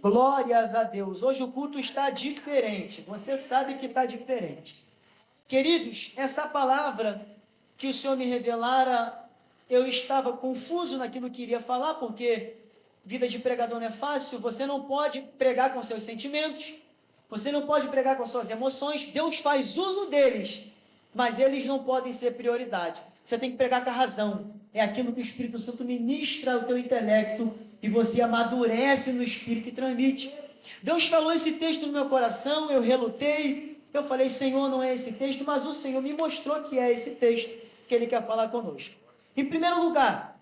Glórias a Deus. Hoje o culto está diferente. Você sabe que está diferente. Queridos, essa palavra que o Senhor me revelara, eu estava confuso naquilo que iria falar, porque vida de pregador não é fácil. Você não pode pregar com seus sentimentos. Você não pode pregar com suas emoções. Deus faz uso deles, mas eles não podem ser prioridade. Você tem que pregar com a razão. É aquilo que o Espírito Santo ministra ao teu intelecto e você amadurece no Espírito que transmite. Deus falou esse texto no meu coração, eu relutei, eu falei, Senhor, não é esse texto, mas o Senhor me mostrou que é esse texto que Ele quer falar conosco. Em primeiro lugar,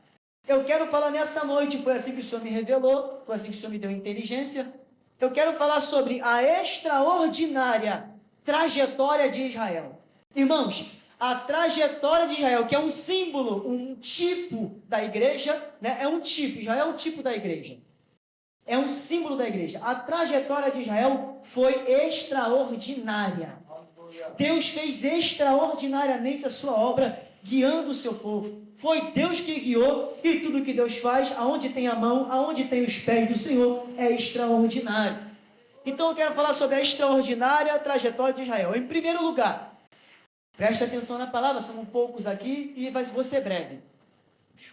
eu quero falar nessa noite, foi assim que o Senhor me revelou, foi assim que o Senhor me deu inteligência, eu quero falar sobre a extraordinária trajetória de Israel. Irmãos, a trajetória de Israel, que é um símbolo, um tipo da igreja, né? É um tipo, Israel é um tipo da igreja. É um símbolo da igreja. A trajetória de Israel foi extraordinária. Deus fez extraordinariamente a sua obra, guiando o seu povo. Foi Deus que guiou, e tudo que Deus faz, aonde tem a mão, aonde tem os pés do Senhor, é extraordinário. Então eu quero falar sobre a extraordinária trajetória de Israel. Em primeiro lugar, preste atenção na palavra, são poucos aqui e vou ser breve.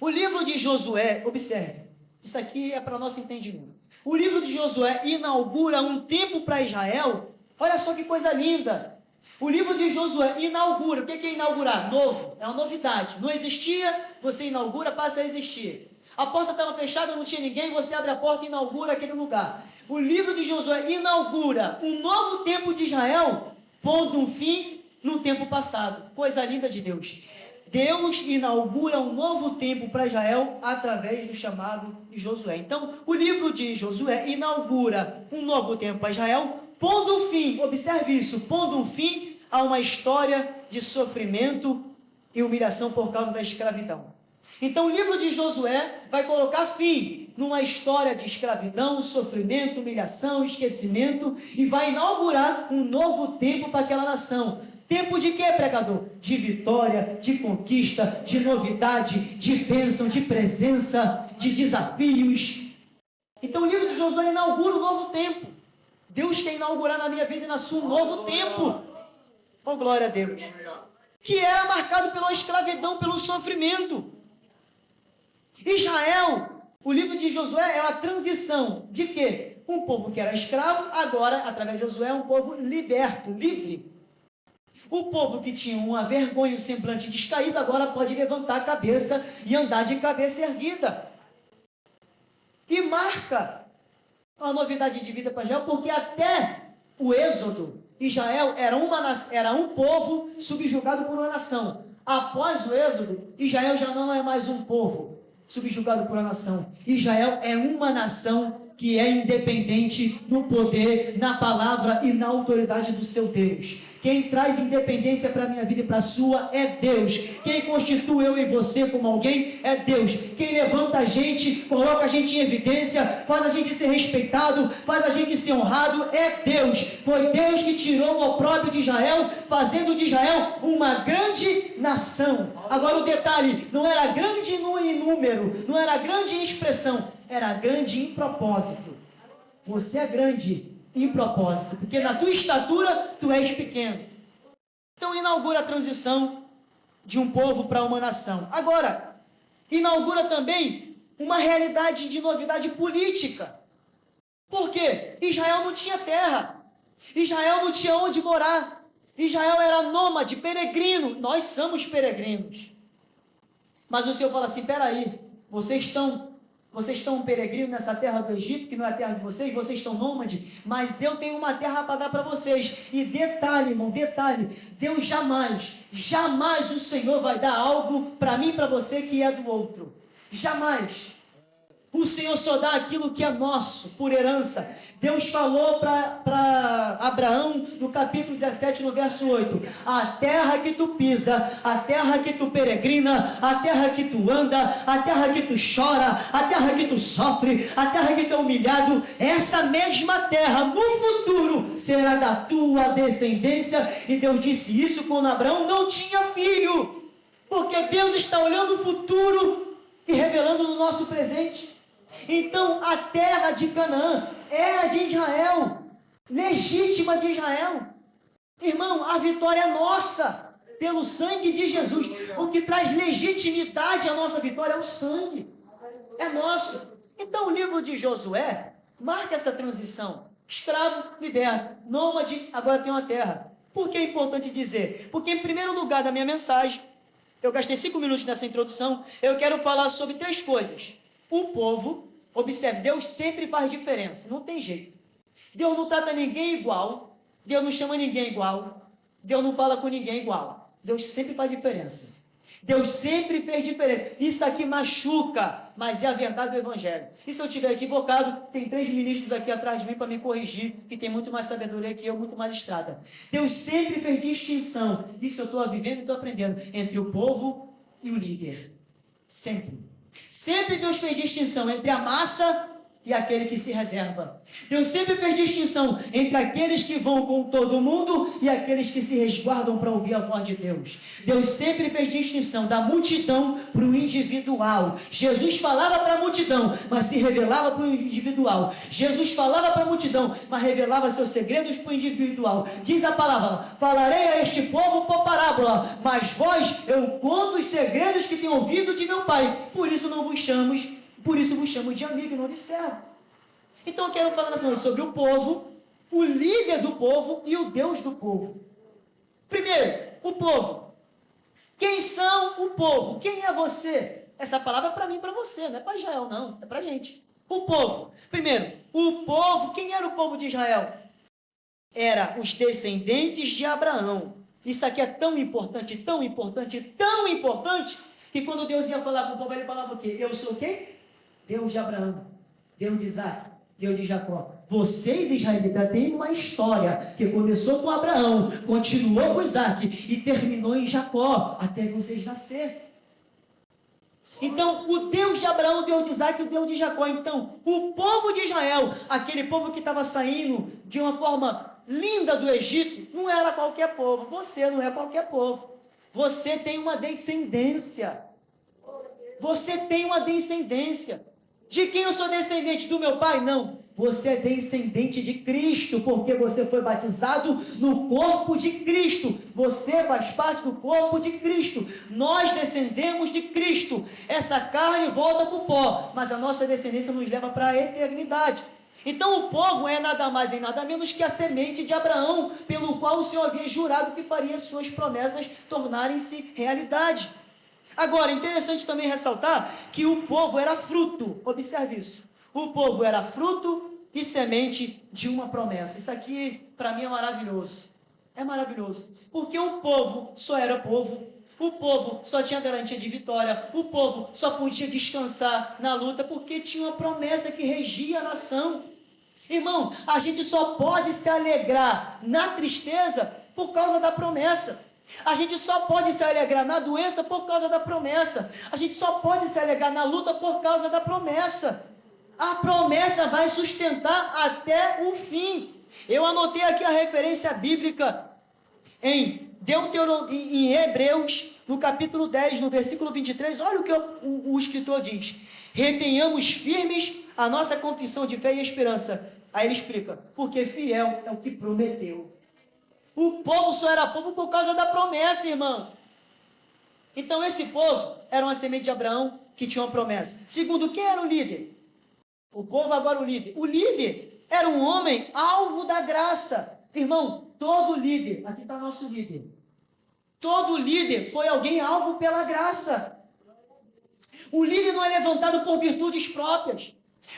O livro de Josué, observe, isso aqui é para nosso entendimento. O livro de Josué inaugura um tempo para Israel. Olha só que coisa linda. O livro de Josué inaugura. O que é inaugurar? Novo. É uma novidade. Não existia, você inaugura, passa a existir. A porta estava fechada, não tinha ninguém, você abre a porta e inaugura aquele lugar. O livro de Josué inaugura um novo tempo de Israel, pondo um fim no tempo passado. Coisa linda de Deus. Deus inaugura um novo tempo para Israel através do chamado de Josué. Então, o livro de Josué inaugura um novo tempo para Israel, pondo um fim, observe isso, pondo um fim a uma história de sofrimento e humilhação por causa da escravidão. Então, o livro de Josué vai colocar fim numa história de escravidão, sofrimento, humilhação, esquecimento, e vai inaugurar um novo tempo para aquela nação. Tempo de quê, pregador? De vitória, de conquista, de novidade, de bênção, de presença, de desafios. Então o livro de Josué inaugura um novo tempo. Deus quer inaugurar na minha vida e na sua um novo tempo. Oh, glória a Deus. Que era marcado pela escravidão, pelo sofrimento. Israel, o livro de Josué é a transição de quê? Um povo que era escravo, agora, através de Josué, é um povo liberto, livre. O povo que tinha uma vergonha, um semblante distraído, agora pode levantar a cabeça e andar de cabeça erguida. E marca uma novidade de vida para Israel, porque até o Êxodo, Israel era um povo subjugado por uma nação. Após o Êxodo, Israel já não é mais um povo subjugado por uma nação. Israel é uma nação que é independente no poder, na palavra e na autoridade do seu Deus. Quem traz independência para a minha vida e para a sua é Deus. Quem constitui eu e você como alguém é Deus. Quem levanta a gente, coloca a gente em evidência, faz a gente ser respeitado, faz a gente ser honrado, é Deus. Foi Deus que tirou o opróbrio de Israel, fazendo de Israel uma grande nação. Agora o detalhe, não era grande em número, não era grande em expressão, era grande em propósito. Você é grande em propósito, porque na tua estatura tu és pequeno. Então inaugura a transição de um povo para uma nação. Agora, inaugura também uma realidade de novidade política. Por quê? Israel não tinha terra. Israel não tinha onde morar. Israel era nômade, peregrino. Nós somos peregrinos. Mas o Senhor fala assim, peraí, vocês estão peregrinos nessa terra do Egito, que não é a terra de vocês estão nômade, mas eu tenho uma terra para dar para vocês. E detalhe, irmão, detalhe, Deus jamais o Senhor vai dar algo para mim e para você que é do outro. Jamais. O Senhor só dá aquilo que é nosso, por herança. Deus falou para Abraão, no capítulo 17, no verso 8, a terra que tu pisa, a terra que tu peregrina, a terra que tu anda, a terra que tu chora, a terra que tu sofre, a terra que tu é humilhado, essa mesma terra, no futuro, será da tua descendência. E Deus disse isso quando Abraão não tinha filho, porque Deus está olhando o futuro e revelando no nosso presente. Então, a terra de Canaã era de Israel, legítima de Israel. Irmão, a vitória é nossa, pelo sangue de Jesus. O que traz legitimidade à nossa vitória é o sangue. É nosso. Então, o livro de Josué marca essa transição. Escravo, liberto. Nômade, agora tem uma terra. Por que é importante dizer? Porque, em primeiro lugar da minha mensagem, eu gastei 5 minutos nessa introdução, eu quero falar sobre 3 coisas. O povo, observe, Deus sempre faz diferença, não tem jeito. Deus não trata ninguém igual, Deus não chama ninguém igual, Deus não fala com ninguém igual. Deus sempre faz diferença. Deus sempre fez diferença. Isso aqui machuca, mas é a verdade do Evangelho. E se eu estiver equivocado, tem 3 ministros aqui atrás de mim para me corrigir, que tem muito mais sabedoria que eu, muito mais estrada. Deus sempre fez distinção, isso eu estou vivendo e estou aprendendo, entre o povo e o líder. Sempre. Sempre Deus fez distinção entre a massa e aquele que se reserva. Deus sempre fez distinção entre aqueles que vão com todo mundo e aqueles que se resguardam para ouvir a voz de Deus. Deus sempre fez distinção da multidão para o individual. Jesus falava para a multidão, mas se revelava para o individual. Jesus falava para a multidão, mas revelava seus segredos para o individual. Diz a palavra: falarei a este povo por parábola, mas vós eu conto os segredos que tenho ouvido de meu Pai. Por isso vos chamo de amigo e não de servo. Então eu quero falar nessa noite sobre o povo, o líder do povo e o Deus do povo. Primeiro, o povo. Quem são o povo? Quem é você? Essa palavra é para mim e para você, não é para Israel não, é para a gente. O povo. Primeiro, o povo. Quem era o povo de Israel? Era os descendentes de Abraão. Isso aqui é tão importante, tão importante, tão importante, que quando Deus ia falar com o povo, ele falava o quê? Eu sou quem? Deus de Abraão, Deus de Isaac, Deus de Jacó. Vocês, israelitas, têm uma história que começou com Abraão, continuou com Isaac e terminou em Jacó, até vocês nascerem. Então, o Deus de Abraão, o Deus de Isaac e o Deus de Jacó. Então, o povo de Israel, aquele povo que estava saindo de uma forma linda do Egito, não era qualquer povo. Você não é qualquer povo. Você tem uma descendência. Você tem uma descendência. De quem eu sou descendente? Do meu pai? Não. Você é descendente de Cristo, porque você foi batizado no corpo de Cristo. Você faz parte do corpo de Cristo. Nós descendemos de Cristo. Essa carne volta para o pó, mas a nossa descendência nos leva para a eternidade. Então o povo é nada mais e nada menos que a semente de Abraão, pelo qual o Senhor havia jurado que faria suas promessas tornarem-se realidade. Agora, interessante também ressaltar que o povo era fruto, observe isso, o povo era fruto e semente de uma promessa. Isso aqui, para mim, é maravilhoso, porque o povo só era povo, o povo só tinha garantia de vitória, o povo só podia descansar na luta, porque tinha uma promessa que regia a nação. Irmão, a gente só pode se alegrar na tristeza por causa da promessa. A gente só pode se alegrar na doença por causa da promessa. A gente só pode se alegrar na luta por causa da promessa. A promessa vai sustentar até o fim. Eu anotei aqui a referência bíblica em Hebreus, no capítulo 10, no versículo 23. Olha o que o escritor diz: retenhamos firmes a nossa confissão de fé e esperança. Aí ele explica: porque fiel é o que prometeu. O povo só era povo por causa da promessa, irmão. Então esse povo era uma semente de Abraão que tinha uma promessa. Segundo, quem era o líder? O povo agora o líder. O líder era um homem alvo da graça. Irmão, todo líder, aqui está nosso líder. Todo líder foi alguém alvo pela graça. O líder não é levantado por virtudes próprias.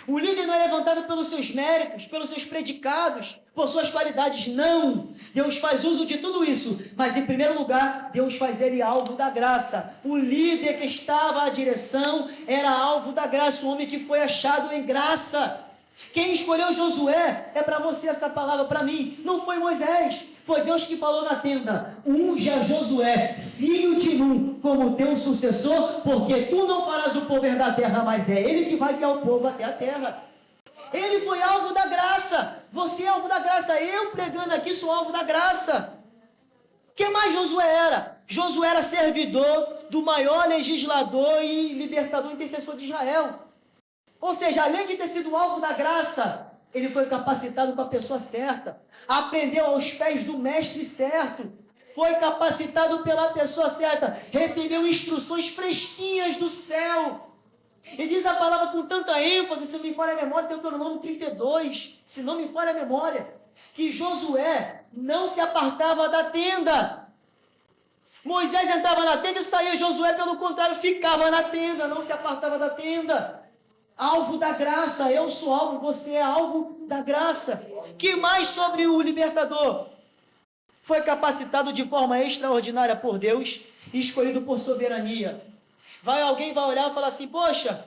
O líder não é levantado pelos seus méritos, pelos seus predicados, por suas qualidades. Não! Deus faz uso de tudo isso, mas em primeiro lugar, Deus faz ele alvo da graça. O líder que estava à direção era alvo da graça, o homem que foi achado em graça. Quem escolheu Josué é para você essa palavra, para mim. Não foi Moisés, foi Deus que falou na tenda: unja Josué, filho de Nun, como teu sucessor, porque tu não farás o povo herdar a terra, mas é ele que vai guiar o povo até a terra. Ele foi alvo da graça, você é alvo da graça, eu pregando aqui sou alvo da graça. O que mais Josué era? Josué era servidor do maior legislador e libertador intercessor de Israel. Ou seja, além de ter sido alvo da graça, ele foi capacitado com a pessoa certa, aprendeu aos pés do mestre certo, foi capacitado pela pessoa certa, recebeu instruções fresquinhas do céu. E diz a palavra com tanta ênfase, se não me falha a memória, Deuteronômio 32, se não me falha a memória, que Josué não se apartava da tenda. Moisés entrava na tenda e saía, Josué, pelo contrário, ficava na tenda, não se apartava da tenda. Alvo da graça, eu sou alvo, você é alvo da graça. Que mais sobre o libertador? Foi capacitado de forma extraordinária por Deus e escolhido por soberania. Alguém vai olhar e falar assim, poxa,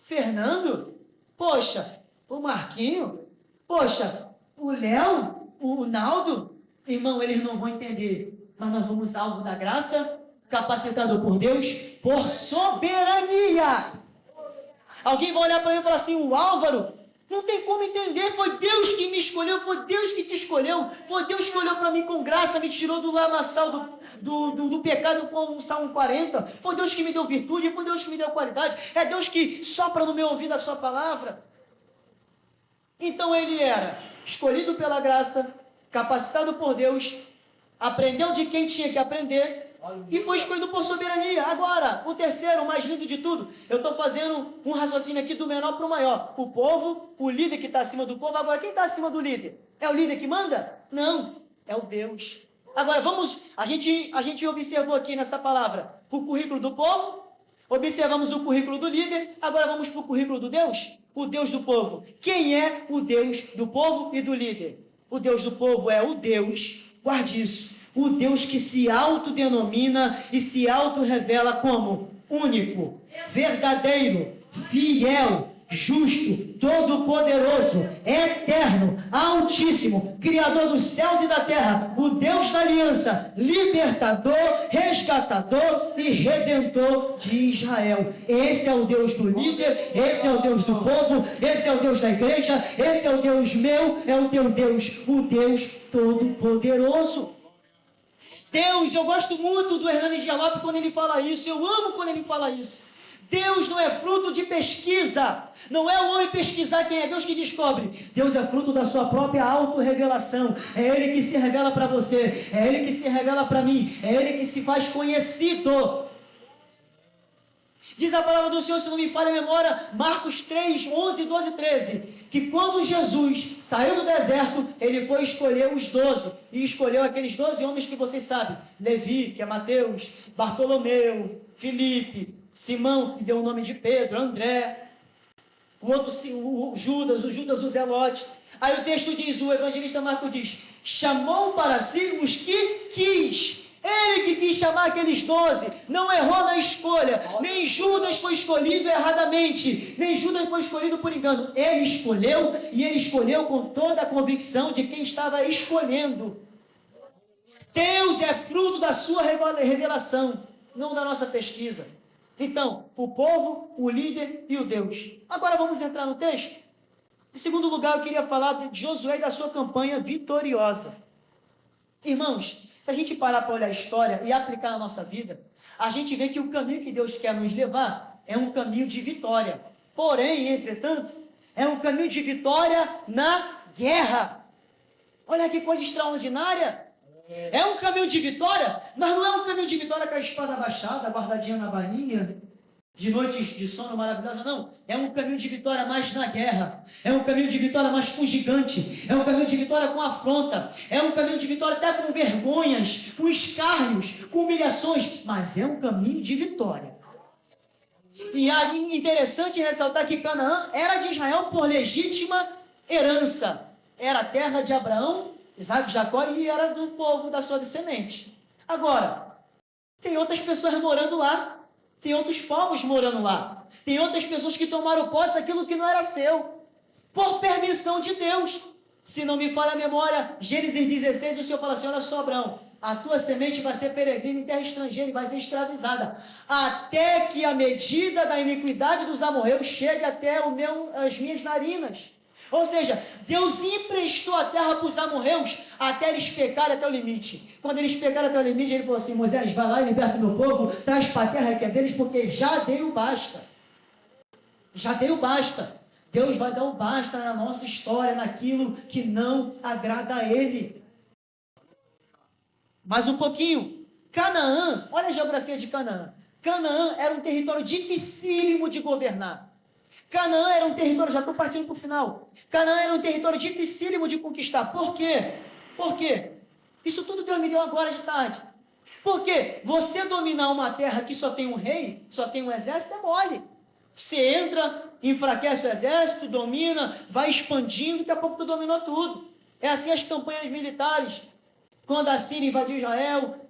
Fernando? Poxa, o Marquinho? Poxa, o Léo? O Naldo? Irmão, eles não vão entender. Mas nós vamos alvo da graça, capacitado por Deus, por soberania. Alguém vai olhar para mim e falar assim, o Álvaro, não tem como entender, foi Deus que me escolheu, foi Deus que te escolheu, foi Deus que escolheu para mim com graça, me tirou do lamaçal do pecado com o Salmo 40, foi Deus que me deu virtude, foi Deus que me deu qualidade, é Deus que sopra no meu ouvido a sua palavra. Então ele era escolhido pela graça, capacitado por Deus, aprendeu de quem tinha que aprender, e foi escolhido por soberania. Agora, o terceiro, o mais lindo de tudo, eu estou fazendo um raciocínio aqui do menor para o maior. O povo, o líder que está acima do povo. Agora, quem está acima do líder? É o líder que manda? Não, é o Deus. Agora, a gente observou aqui nessa palavra o currículo do povo, observamos o currículo do líder, agora vamos para o currículo do Deus, o Deus do povo. Quem é o Deus do povo e do líder? O Deus do povo é o Deus, guarde isso, o Deus que se autodenomina e se autorrevela como único, verdadeiro, fiel, justo, todo-poderoso, eterno, altíssimo, criador dos céus e da terra, o Deus da aliança, libertador, resgatador e redentor de Israel. Esse é o Deus do líder, esse é o Deus do povo, esse é o Deus da igreja, esse é o Deus meu, é o teu Deus, o Deus todo-poderoso. Deus, eu gosto muito do Hernani Jalop quando ele fala isso, eu amo quando ele fala isso. Deus não é fruto de pesquisa, não é o homem pesquisar quem é Deus que descobre. Deus é fruto da sua própria autorrevelação, é Ele que se revela para você, é Ele que se revela para mim, é Ele que se faz conhecido. Diz a palavra do Senhor, se não me falha a memória, Marcos 3, 11, 12, 13, que quando Jesus saiu do deserto, ele foi escolher os 12, e escolheu aqueles 12 homens que vocês sabem, Levi, que é Mateus, Bartolomeu, Filipe, Simão, que deu o nome de Pedro, André, o Judas o Zelote. Aí o texto diz, o evangelista Marcos diz, chamou para si os que quis. Ele que quis chamar aqueles 12, não errou na escolha, nem Judas foi escolhido erradamente, nem Judas foi escolhido por engano. Ele escolheu, e ele escolheu com toda a convicção de quem estava escolhendo. Deus é fruto da sua revelação, não da nossa pesquisa. Então, o povo, o líder e o Deus. Agora vamos entrar no texto. Em segundo lugar, eu queria falar de Josué e da sua campanha vitoriosa. Irmãos, se a gente parar para olhar a história e aplicar na nossa vida, a gente vê que o caminho que Deus quer nos levar é um caminho de vitória. Porém, entretanto, é um caminho de vitória na guerra. Olha que coisa extraordinária. É um caminho de vitória, mas não é um caminho de vitória com a espada baixada, guardadinha na bainha, de noites de sono maravilhosa, não. É um caminho de vitória mais na guerra. É um caminho de vitória mais com gigante. É um caminho de vitória com afronta. É um caminho de vitória até com vergonhas, com escárnios, com humilhações. Mas é um caminho de vitória. E é interessante ressaltar que Canaã era de Israel por legítima herança. Era a terra de Abraão, Isaac, Jacó e era do povo da sua descendente. Agora, tem outras pessoas morando lá. Tem outros povos morando lá. Tem outras pessoas que tomaram posse daquilo que não era seu. Por permissão de Deus. Se não me falha a memória, Gênesis 16, o Senhor fala assim, olha só, Abraão, a tua semente vai ser peregrina em terra estrangeira e vai ser escravizada, até que a medida da iniquidade dos amorreus chegue até as minhas narinas. Ou seja, Deus emprestou a terra para os amorreus até eles pecarem até o limite. Quando eles pecaram até o limite, ele falou assim, Moisés, vai lá e liberta o meu povo, traz para a terra que é deles, porque já deu basta. Já deu basta. Deus vai dar o basta na nossa história, naquilo que não agrada a Ele. Mais um pouquinho. Canaã, olha a geografia de Canaã. Canaã era um território dificílimo de governar. Canaã era um território, já estou partindo para o final. Canaã era um território dificílimo de conquistar. Por quê? Por quê? Isso tudo Deus me deu agora de tarde. Porque você dominar uma terra que só tem um rei, só tem um exército, é mole. Você entra, enfraquece o exército, domina, vai expandindo, daqui a pouco tu dominou tudo. É assim as campanhas militares. Quando a Síria invadiu Israel,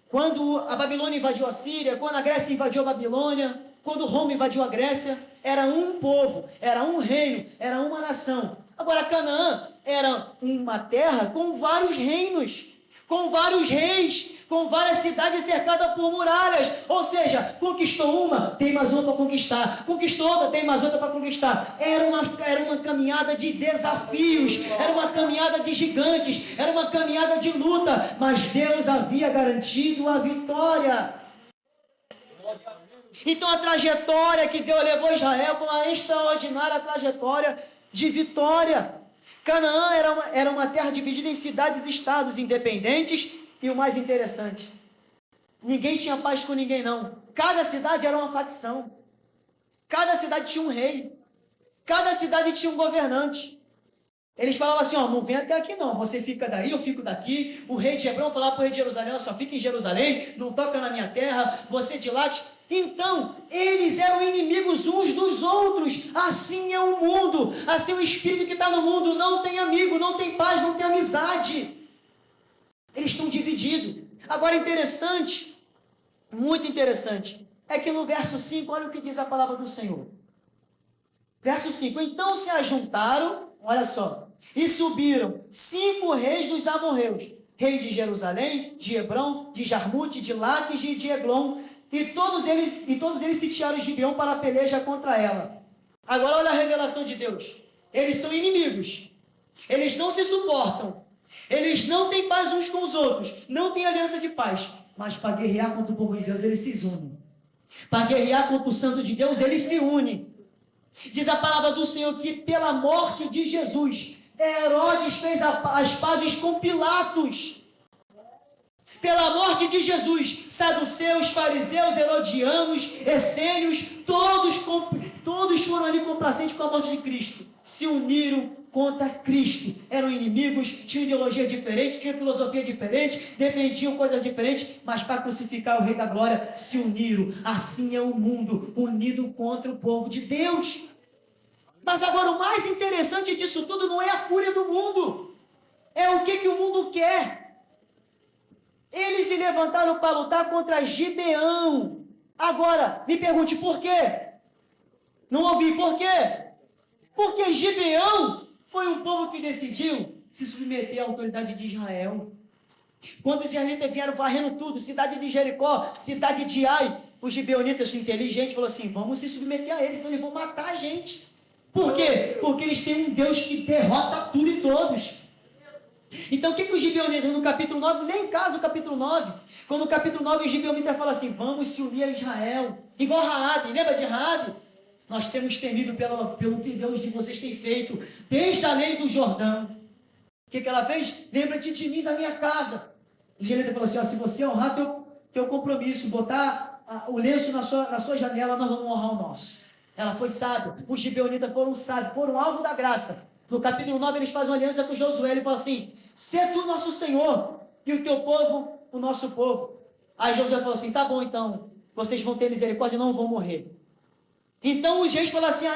quando a Babilônia invadiu a Síria, quando a Grécia invadiu a Babilônia, quando Roma invadiu a Grécia, era um povo, era um reino, era uma nação. Agora Canaã era uma terra com vários reinos, com vários reis, com várias cidades cercadas por muralhas. Ou seja, conquistou uma, tem mais uma para conquistar. Conquistou outra, tem mais outra para conquistar. Era uma caminhada de desafios, era uma caminhada de gigantes, era uma caminhada de luta, mas Deus havia garantido a vitória. Então a trajetória que Deus levou Israel foi uma extraordinária trajetória de vitória. Canaã era uma terra dividida em cidades e estados independentes, e o mais interessante, ninguém tinha paz com ninguém não. Cada cidade era uma facção. Cada cidade tinha um rei. Cada cidade tinha um governante. Eles falavam assim, ó, não vem até aqui não, você fica daí, eu fico daqui. O rei de Hebrão falava para o rei de Jerusalém, só fica em Jerusalém, não toca na minha terra, você dilate. Então, eles eram inimigos uns dos outros. Assim é o mundo, assim o espírito que está no mundo não tem amigo, não tem paz, não tem amizade. Eles estão divididos. Agora, interessante, muito interessante, é que no verso 5, olha o que diz a palavra do Senhor. Verso 5, então se ajuntaram, olha só, e subiram 5 reis dos amorreus, rei de Jerusalém, de Hebrão, de Jarmute, de Laques e de Eglon, e todos eles sitiaram Gibeão para a peleja contra ela. Agora olha a revelação de Deus. Eles são inimigos. Eles não se suportam. Eles não têm paz uns com os outros. Não têm aliança de paz. Mas para guerrear contra o povo de Deus, eles se unem. Para guerrear contra o santo de Deus, eles se unem. Diz a palavra do Senhor que pela morte de Jesus, Herodes fez as pazes com Pilatos. Pela morte de Jesus, saduceus, fariseus, herodianos, essênios, todos foram ali complacentes com a morte de Cristo. Se uniram contra Cristo. Eram inimigos, tinham ideologia diferente, tinham filosofia diferente, defendiam coisas diferentes, mas para crucificar o Rei da Glória, se uniram. Assim é o mundo, unido contra o povo de Deus. Mas agora o mais interessante disso tudo não é a fúria do mundo. É o que o mundo quer. Eles se levantaram para lutar contra Gibeão. Agora, me pergunte por quê? Não ouvi por quê? Porque Gibeão foi um povo que decidiu se submeter à autoridade de Israel. Quando os israelitas vieram varrendo tudo, cidade de Jericó, cidade de Ai, os gibeonitas inteligentes falaram assim, vamos se submeter a eles, senão eles vão matar a gente. Por quê? Porque eles têm um Deus que derrota tudo e todos. Então, o que os gibeonitas no capítulo 9, lê em casa o capítulo 9, quando no capítulo 9 os gibeonitas falam assim, vamos se unir a Israel, igual Raabe, lembra de Raabe? Nós temos temido pelo que Deus de vocês tem feito, desde a lei do Jordão. O que ela fez? Lembra-te de mim, da minha casa. O gibeonita falou assim, ó, se você honrar teu compromisso, botar o lenço na sua janela, nós vamos honrar o nosso. Ela foi sábia, os gibeonitas foram sábios, foram alvo da graça. No capítulo 9 eles fazem uma aliança com Josué, ele fala assim, sê tu nosso Senhor, e o teu povo, o nosso povo. Aí Josué falou assim, tá bom então, vocês vão ter misericórdia e não vão morrer. Então os reis falaram assim,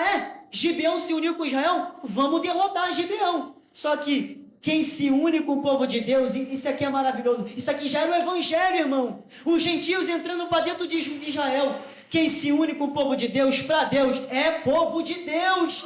Gibeão se uniu com Israel, vamos derrotar Gibeão. Só que quem se une com o povo de Deus, isso aqui é maravilhoso, isso aqui já era o evangelho, irmão. Os gentios entrando para dentro de Israel. Quem se une com o povo de Deus, para Deus, é povo de Deus.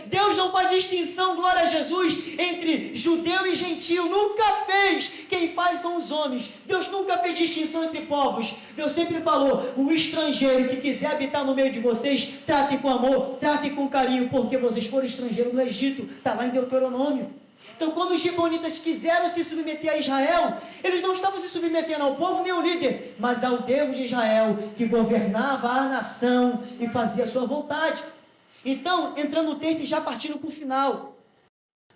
Deus não faz distinção, glória a Jesus, entre judeu e gentil, nunca fez. Quem faz são os homens. Deus nunca fez distinção entre povos. Deus sempre falou, o estrangeiro que quiser habitar no meio de vocês, tratem com amor, tratem com carinho, porque vocês foram estrangeiros no Egito, está lá em Deuteronômio. Então, quando os gibeonitas quiseram se submeter a Israel, eles não estavam se submetendo ao povo nem ao líder, mas ao Deus de Israel, que governava a nação e fazia a sua vontade. Então, entrando no texto e já partindo para o final.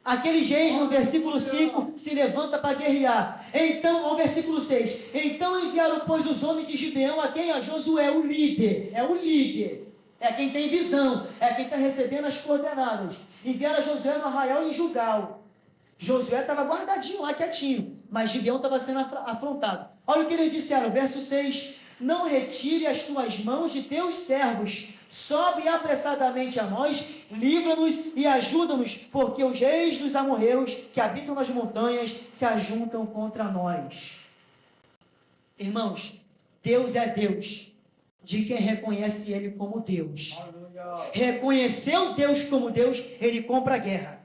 Aqueles reis, no versículo 5, se levanta para guerrear. Então, ao versículo 6, então enviaram, pois, os homens de Gibeão a quem? A Josué, o líder. É o líder. É quem tem visão. É quem está recebendo as coordenadas. Enviaram a Josué no arraial em Gilgal. Josué estava guardadinho lá, quietinho. Mas Gibeão estava sendo afrontado. Olha o que eles disseram, verso 6. Não retire as tuas mãos de teus servos. Sobe apressadamente a nós, livra-nos e ajuda-nos, porque os reis dos amorreus que habitam nas montanhas se ajuntam contra nós. Irmãos, Deus é Deus de quem reconhece Ele como Deus. Reconheceu Deus como Deus, Ele compra a guerra.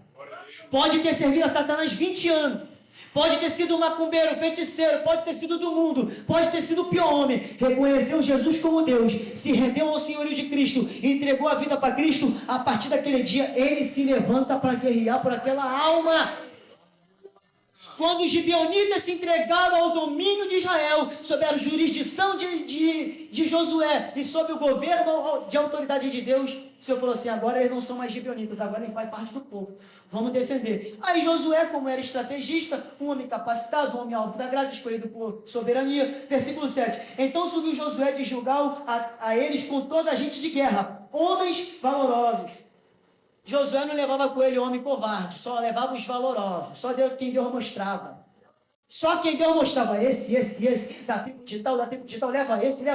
Pode ter servido a Satanás 20 anos. Pode ter sido um macumbeiro, feiticeiro, pode ter sido do mundo, pode ter sido o pior homem. Reconheceu Jesus como Deus, se rendeu ao senhorio de Cristo, entregou a vida para Cristo. A partir daquele dia, ele se levanta para guerrear por aquela alma. Quando os gibeonitas se entregaram ao domínio de Israel, sob a jurisdição de Josué e sob o governo de autoridade de Deus, o Senhor falou assim, agora eles não são mais gibeonitas, agora eles fazem parte do povo. Vamos defender. Aí Josué, como era estrategista, um homem capacitado, um homem alvo da graça, escolhido por soberania. Versículo 7. Então subiu Josué de Gilgal a eles com toda a gente de guerra, homens valorosos. Josué não levava com ele homem covarde, só levava os valorosos, só quem Deus mostrava. Só quem Deus mostrava, esse, da tribo de tal, leva esse.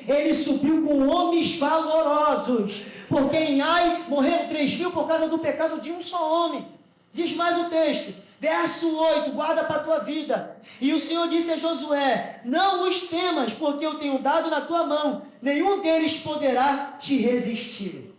Ele subiu com homens valorosos, porque em Ai morreram 3.000 por causa do pecado de um só homem. Diz mais o texto, verso 8, guarda para a tua vida. E o Senhor disse a Josué, não os temas, porque eu tenho dado na tua mão, nenhum deles poderá te resistir.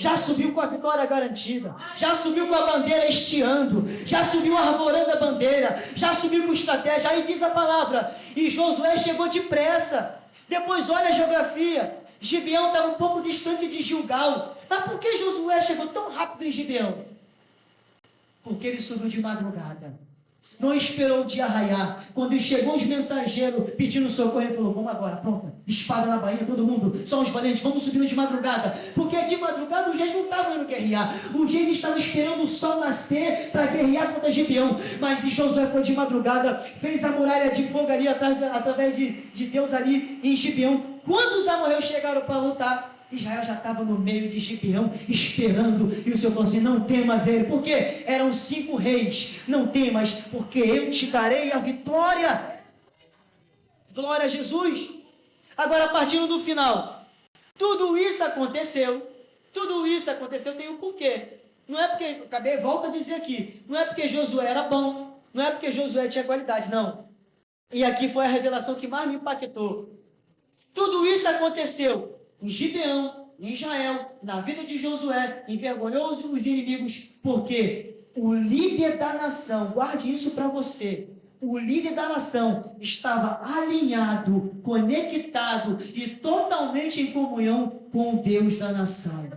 Já subiu com a vitória garantida, já subiu com a bandeira estiando, já subiu arvorando a bandeira, já subiu com estratégia. Aí diz a palavra, e Josué chegou depressa. Depois olha a geografia, Gibeão estava um pouco distante de Gilgal. Mas por que Josué chegou tão rápido em Gibeão? Porque ele subiu de madrugada. Não esperou o dia raiar. Quando chegou os mensageiros pedindo socorro, ele falou, vamos agora, pronto, espada na bainha, todo mundo, só os valentes, vamos subir de madrugada. Porque de madrugada os reis não estavam indo guerrear. Os reis estavam esperando o sol nascer para guerrear contra Gibeão. Mas se Josué foi de madrugada, fez a muralha de fogo ali, através de Deus ali em Gibeão. Quando os amorreus chegaram para lutar, Israel já estava no meio de Gibeão, esperando, e o Senhor falou assim, não temas ele, porque eram 5 reis, não temas, porque eu te darei a vitória. Glória a Jesus. Agora, partindo do final, tudo isso aconteceu, tem um porquê. Não é porque, volto a dizer aqui, não é porque Josué era bom, não é porque Josué tinha qualidade, não. E aqui foi a revelação que mais me impactou. Tudo isso aconteceu em Gibeão, em Israel, na vida de Josué, envergonhou os inimigos, porque o líder da nação, guarde isso para você, o líder da nação estava alinhado, conectado e totalmente em comunhão com o Deus da nação.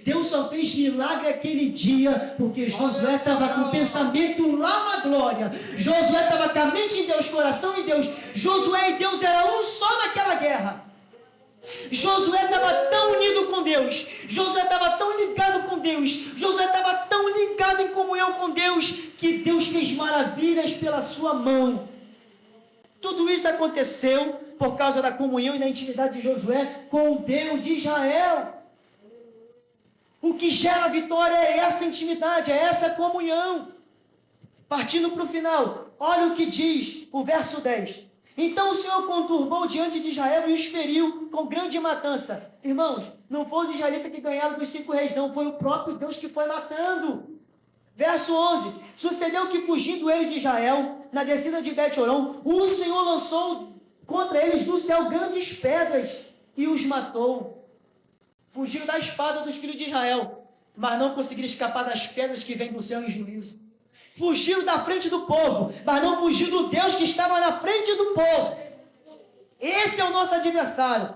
Deus só fez milagre aquele dia porque Josué estava com o pensamento lá na glória. Josué estava com a mente em Deus, coração em Deus. Josué e Deus eram um só naquela guerra. Josué estava tão unido com Deus, Josué estava tão ligado com Deus, Josué estava tão ligado em comunhão com Deus, que Deus fez maravilhas pela sua mão. Tudo isso aconteceu por causa da comunhão e da intimidade de Josué com o Deus de Israel. O que gera vitória é essa intimidade, é essa comunhão. Partindo para o final, olha o que diz o verso 10. Então o Senhor conturbou diante de Israel e os feriu com grande matança. Irmãos, não foi os israelitas que ganharam dos 5 reis, não. Foi o próprio Deus que foi matando. Verso 11. Sucedeu que, fugindo ele de Israel, na descida de Bet-Horon, o Senhor lançou contra eles do céu grandes pedras e os matou. Fugiram da espada dos filhos de Israel, mas não conseguiram escapar das pedras que vêm do céu em juízo. Fugiram da frente do povo, mas não fugiram do Deus que estava na frente do povo. Esse é o nosso adversário.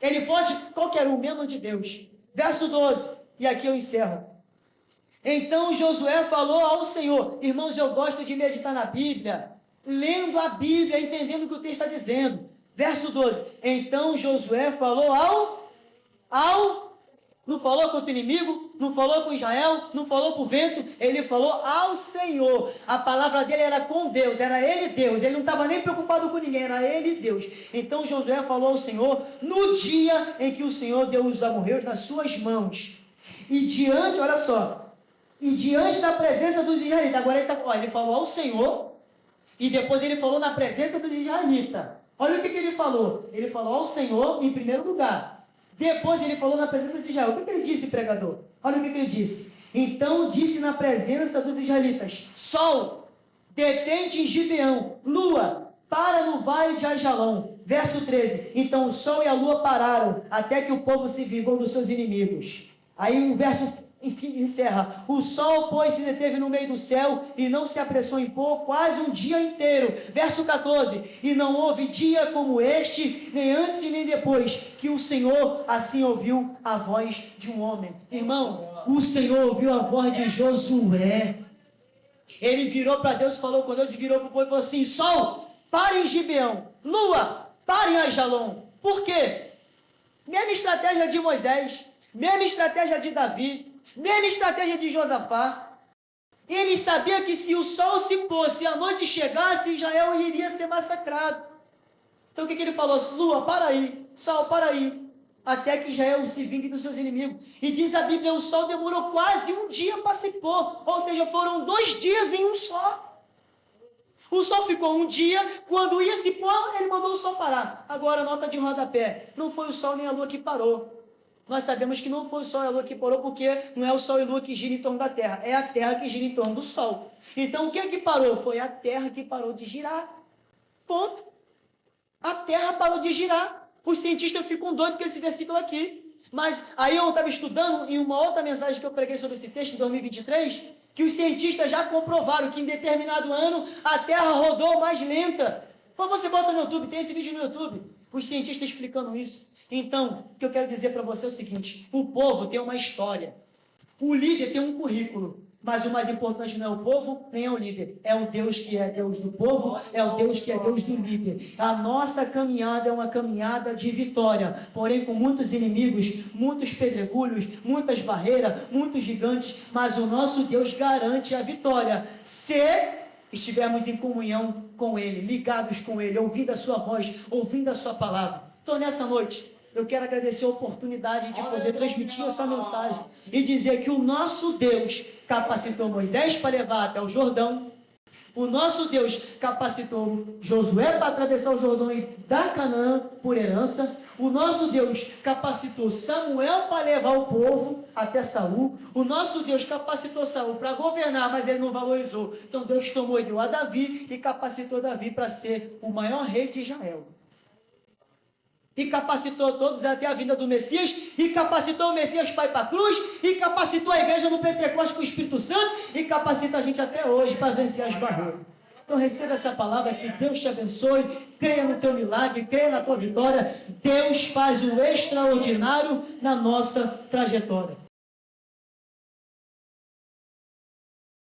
Ele foge de qualquer um, menos de Deus. Verso 12, e aqui eu encerro. Então Josué falou ao Senhor. Irmãos, eu gosto de meditar na Bíblia, lendo a Bíblia, entendendo o que o texto está dizendo. Verso 12. Então Josué falou ao Não falou contra o inimigo, não falou com Israel, não falou para o vento, ele falou ao Senhor. A palavra dele era com Deus, era ele Deus, ele não estava nem preocupado com ninguém, era ele Deus. Então Josué falou ao Senhor no dia em que o Senhor deu os amorreus nas suas mãos. E diante, olha só, e diante da presença dos israelitas, agora ele falou ao Senhor, e depois ele falou na presença dos israelitas. Olha o que ele falou. Ele falou ao Senhor em primeiro lugar. Depois ele falou na presença de Israel. O que ele disse, pregador? Olha o que ele disse. Então disse na presença dos israelitas: Sol, detente em Gibeão. Lua, para no vale de Ajalão. Verso 13. Então o sol e a lua pararam, até que o povo se vingou dos seus inimigos. Aí o verso encerra. O sol, pois, se deteve no meio do céu e não se apressou em pôr quase um dia inteiro. Verso 14. E não houve dia como este, nem antes e nem depois, que o Senhor assim ouviu a voz de um homem. Irmão, o Senhor ouviu a voz de Josué. Ele virou para Deus, falou com Deus e virou para o povo e falou assim: Sol, pare em Gibeão. Lua, pare em Ajalon. Por quê? Mesma estratégia de Moisés, mesma estratégia de Davi, mesma estratégia de Josafá. Ele sabia que se o sol se pôr, se a noite chegasse, Israel iria ser massacrado. Então o que ele falou? Lua, para aí. Sol, para aí. Até que Israel se vingue dos seus inimigos. E diz a Bíblia, o sol demorou quase um dia para se pôr. Ou seja, foram 2 dias em um só. O sol ficou um dia, quando ia se pôr, ele mandou o sol parar. Agora, nota de rodapé. Não foi o sol nem a lua que parou. Nós sabemos que não foi o sol e a lua que parou, porque não é o sol e a lua que giram em torno da terra, é a terra que gira em torno do sol. Então, o que é que parou? Foi a terra que parou de girar. Ponto. A terra parou de girar. Os cientistas ficam doidos com esse versículo aqui. Mas aí eu estava estudando em uma outra mensagem que eu preguei sobre esse texto em 2023, que os cientistas já comprovaram que em determinado ano a Terra rodou mais lenta. Mas você bota no YouTube, tem esse vídeo no YouTube, os cientistas explicando isso. Então, o que eu quero dizer para você é o seguinte: o povo tem uma história, o líder tem um currículo, mas o mais importante não é o povo, nem é o líder. É o Deus que é Deus do povo, é o Deus que é Deus do líder. A nossa caminhada é uma caminhada de vitória, porém com muitos inimigos, muitos pedregulhos, muitas barreiras, muitos gigantes, mas o nosso Deus garante a vitória, se estivermos em comunhão com Ele, ligados com Ele, ouvindo a sua voz, ouvindo a sua palavra. Então, nessa noite, eu quero agradecer a oportunidade de poder transmitir essa mensagem e dizer que o nosso Deus capacitou Moisés para levar até o Jordão. O nosso Deus capacitou Josué para atravessar o Jordão e dar Canaã por herança. O nosso Deus capacitou Samuel para levar o povo até Saul. O nosso Deus capacitou Saul para governar, mas ele não valorizou. Então Deus tomou e deu a Davi e capacitou Davi para ser o maior rei de Israel. E capacitou todos até a vinda do Messias, e capacitou o Messias para ir para a cruz, e capacitou a igreja no Pentecostes com o Espírito Santo, e capacita a gente até hoje para vencer as barreiras. Então receba essa palavra, que Deus te abençoe, creia no teu milagre, creia na tua vitória. Deus faz o extraordinário na nossa trajetória.